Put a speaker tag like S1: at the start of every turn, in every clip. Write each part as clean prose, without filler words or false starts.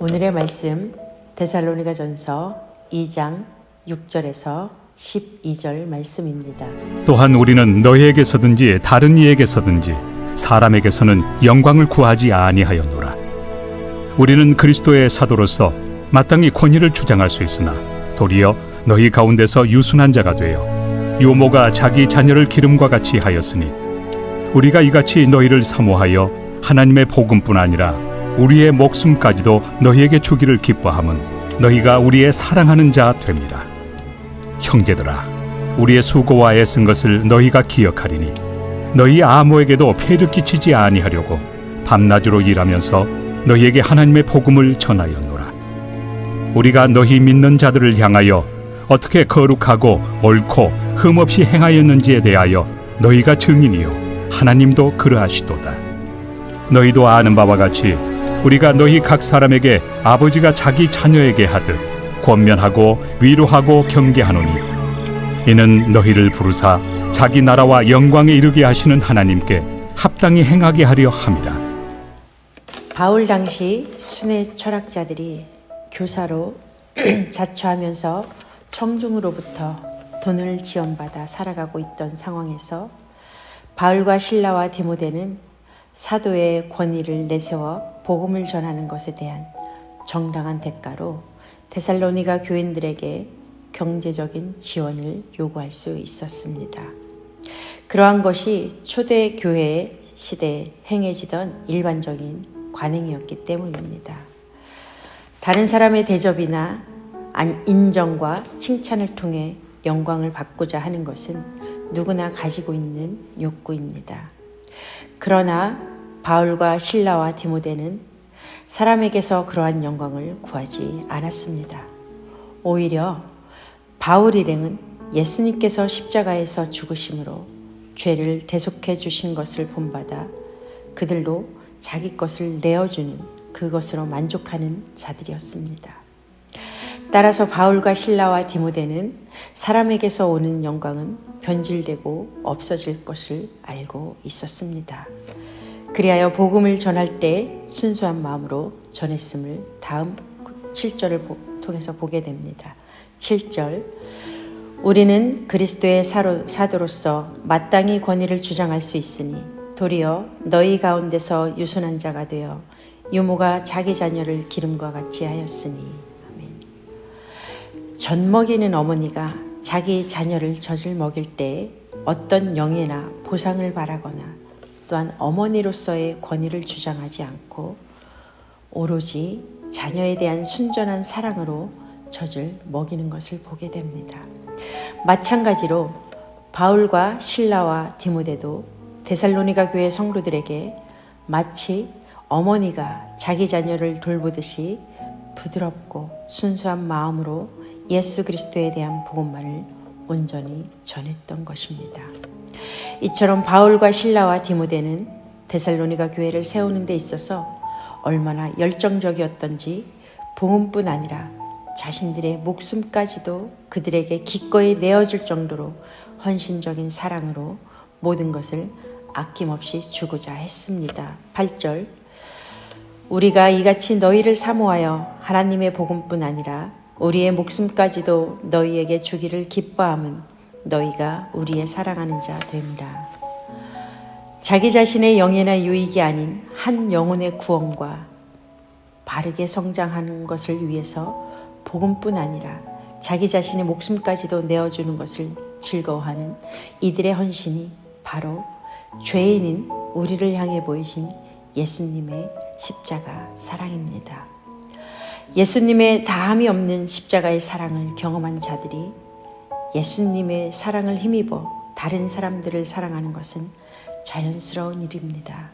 S1: 오늘의 말씀 데살로니가전서 2장 6절에서 12절 말씀입니다.
S2: 또한 우리는 너희에게서든지 다른 이에게서든지 사람에게서는 영광을 구하지 아니하였노라. 우리는 그리스도의 사도로서 마땅히 권위를 주장할 수 있으나 도리어 너희 가운데서 유순한 자가 되어 유모가 자기 자녀를 기름과 같이 하였으니 우리가 이같이 너희를 사모하여 하나님의 복음뿐 아니라 우리의 목숨까지도 너희에게 주기를 기뻐함은 너희가 우리의 사랑하는 자 됨이라. 형제들아, 우리의 수고와 애쓴 것을 너희가 기억하리니 너희 아무에게도 폐를 끼치지 아니하려고 밤낮으로 일하면서 너희에게 하나님의 복음을 전하였노라. 우리가 너희 믿는 자들을 향하여 어떻게 거룩하고 옳고 흠없이 행하였는지에 대하여 너희가 증인이요 하나님도 그러하시도다. 너희도 아는 바와 같이 우리가 너희 각 사람에게 아버지가 자기 자녀에게 하듯 권면하고 위로하고 경계하노니 이는 너희를 부르사 자기 나라와 영광에 이르게 하시는 하나님께 합당히 행하게 하려 함이라.
S1: 바울 당시 순회 철학자들이 교사로 자처하면서 청중으로부터 돈을 지원받아 살아가고 있던 상황에서 바울과 실라와 디모데는 사도의 권위를 내세워 복음을 전하는 것에 대한 정당한 대가로 데살로니가 교인들에게 경제적인 지원을 요구할 수 있었습니다. 그러한 것이 초대 교회 시대에 행해지던 일반적인 관행이었기 때문입니다. 다른 사람의 대접이나 인정과 칭찬을 통해 영광을 받고자 하는 것은 누구나 가지고 있는 욕구입니다. 그러나 바울과 실라와 디모데는 사람에게서 그러한 영광을 구하지 않았습니다. 오히려 바울 일행은 예수님께서 십자가에서 죽으심으로 죄를 대속해 주신 것을 본받아 그들로 자기 것을 내어주는 그것으로 만족하는 자들이었습니다. 따라서 바울과 실라와 디모데는 사람에게서 오는 영광은 변질되고 없어질 것을 알고 있었습니다. 그리하여 복음을 전할 때 순수한 마음으로 전했음을 다음 7절을 통해서 보게 됩니다. 7절, 우리는 그리스도의 사도로서 마땅히 권위를 주장할 수 있으니 도리어 너희 가운데서 유순한 자가 되어 유모가 자기 자녀를 기름과 같이 하였으니. 아멘. 젖 먹이는 어머니가 자기 자녀를 젖을 먹일 때 어떤 영예나 보상을 바라거나 또한 어머니로서의 권위를 주장하지 않고 오로지 자녀에 대한 순전한 사랑으로 젖을 먹이는 것을 보게 됩니다. 마찬가지로 바울과 실라와 디모데도 데살로니가 교회 성도들에게 마치 어머니가 자기 자녀를 돌보듯이 부드럽고 순수한 마음으로 예수 그리스도에 대한 복음만을 온전히 전했던 것입니다. 이처럼 바울과 실라와 디모데는 데살로니가 교회를 세우는 데 있어서 얼마나 열정적이었던지 복음뿐 아니라 자신들의 목숨까지도 그들에게 기꺼이 내어줄 정도로 헌신적인 사랑으로 모든 것을 아낌없이 주고자 했습니다. 8절, 우리가 이같이 너희를 사모하여 하나님의 복음뿐 아니라 우리의 목숨까지도 너희에게 주기를 기뻐함은 너희가 우리의 사랑하는 자 됨이라. 자기 자신의 영예나 유익이 아닌 한 영혼의 구원과 바르게 성장하는 것을 위해서 복음뿐 아니라 자기 자신의 목숨까지도 내어주는 것을 즐거워하는 이들의 헌신이 바로 죄인인 우리를 향해 보이신 예수님의 십자가 사랑입니다. 예수님의 다함이 없는 십자가의 사랑을 경험한 자들이 예수님의 사랑을 힘입어 다른 사람들을 사랑하는 것은 자연스러운 일입니다.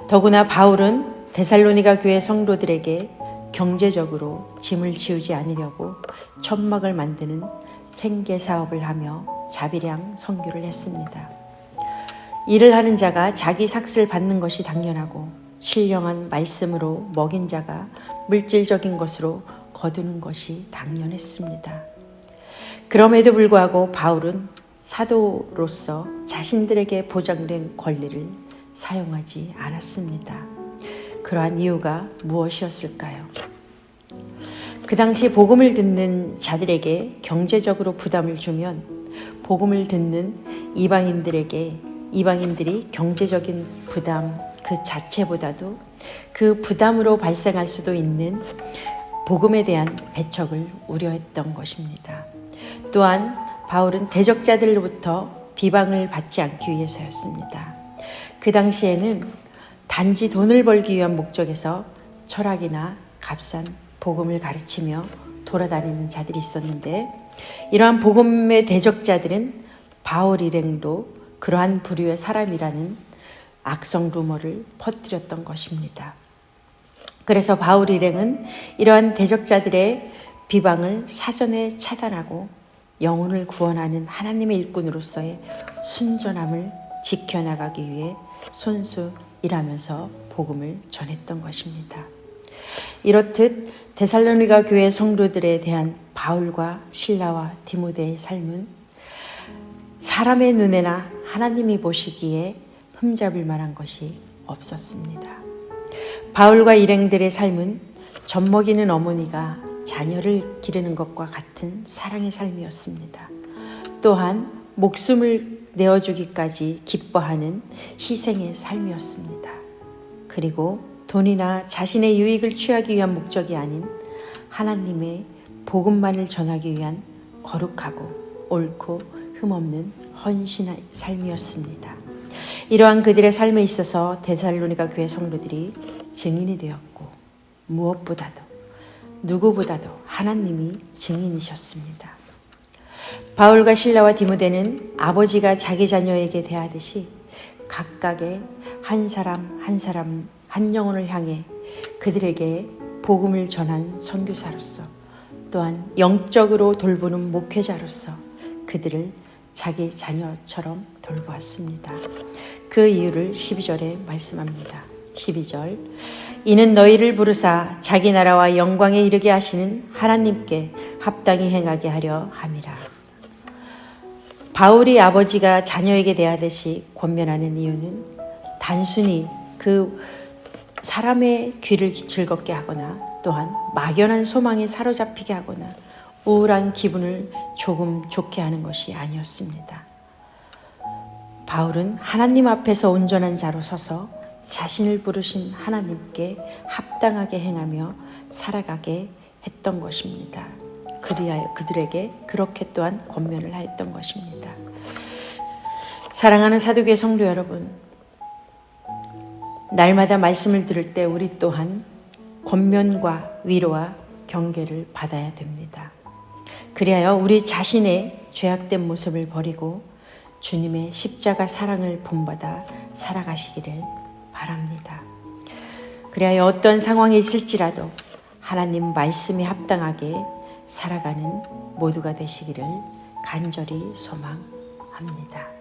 S1: 더구나 바울은 데살로니가 교회 성도들에게 경제적으로 짐을 지우지 않으려고 천막을 만드는 생계 사업을 하며 자비량 선교를 했습니다. 일을 하는 자가 자기 삭슬 받는 것이 당연하고 신령한 말씀으로 먹인 자가 물질적인 것으로 거두는 것이 당연했습니다. 그럼에도 불구하고 바울은 사도로서 자신들에게 보장된 권리를 사용하지 않았습니다. 그러한 이유가 무엇이었을까요? 그 당시 복음을 듣는 자들에게 경제적으로 부담을 주면 복음을 듣는 이방인들이 경제적인 부담 그 자체보다도 그 부담으로 발생할 수도 있는 복음에 대한 배척을 우려했던 것입니다. 또한 바울은 대적자들로부터 비방을 받지 않기 위해서였습니다. 그 당시에는 단지 돈을 벌기 위한 목적에서 철학이나 값싼 복음을 가르치며 돌아다니는 자들이 있었는데, 이러한 복음의 대적자들은 바울 일행도 그러한 부류의 사람이라는 악성 루머를 퍼뜨렸던 것입니다. 그래서 바울 일행은 이러한 대적자들의 비방을 사전에 차단하고 영혼을 구원하는 하나님의 일꾼으로서의 순전함을 지켜나가기 위해 손수 일하면서 복음을 전했던 것입니다. 이렇듯 데살로니가 교회 성도들에 대한 바울과 실라와 디모데의 삶은 사람의 눈에나 하나님이 보시기에 흠잡을 만한 것이 없었습니다. 바울과 일행들의 삶은 젖먹이는 어머니가 자녀를 기르는 것과 같은 사랑의 삶이었습니다. 또한 목숨을 내어주기까지 기뻐하는 희생의 삶이었습니다. 그리고 돈이나 자신의 유익을 취하기 위한 목적이 아닌 하나님의 복음만을 전하기 위한 거룩하고 옳고 흠없는 헌신의 삶이었습니다. 이러한 그들의 삶에 있어서 데살로니가 교회 성도들이 증인이 되었고, 무엇보다도 누구보다도 하나님이 증인이셨습니다. 바울과 실라와 디모데는 아버지가 자기 자녀에게 대하듯이 각각의 한 사람 한 영혼을 향해 그들에게 복음을 전한 선교사로서, 또한 영적으로 돌보는 목회자로서 그들을 자기 자녀처럼 돌보았습니다. 그 이유를 12절에 말씀합니다. 12절, 이는 너희를 부르사 자기 나라와 영광에 이르게 하시는 하나님께 합당히 행하게 하려 함이라. 바울이 아버지가 자녀에게 대하듯이 권면하는 이유는 단순히 그 사람의 귀를 즐겁게 하거나, 또한 막연한 소망에 사로잡히게 하거나 우울한 기분을 조금 좋게 하는 것이 아니었습니다. 바울은 하나님 앞에서 온전한 자로 서서 자신을 부르신 하나님께 합당하게 행하며 살아가게 했던 것입니다. 그리하여 그들에게 그렇게 또한 권면을 하였던 것입니다. 사랑하는 사도교회 성도 여러분, 날마다 말씀을 들을 때 우리 또한 권면과 위로와 경계를 받아야 됩니다. 그리하여 우리 자신의 죄악된 모습을 버리고 주님의 십자가 사랑을 본받아 살아가시기를 바랍니다. 그리하여 어떤 상황이 있을지라도 하나님 말씀에 합당하게 살아가는 모두가 되시기를 간절히 소망합니다.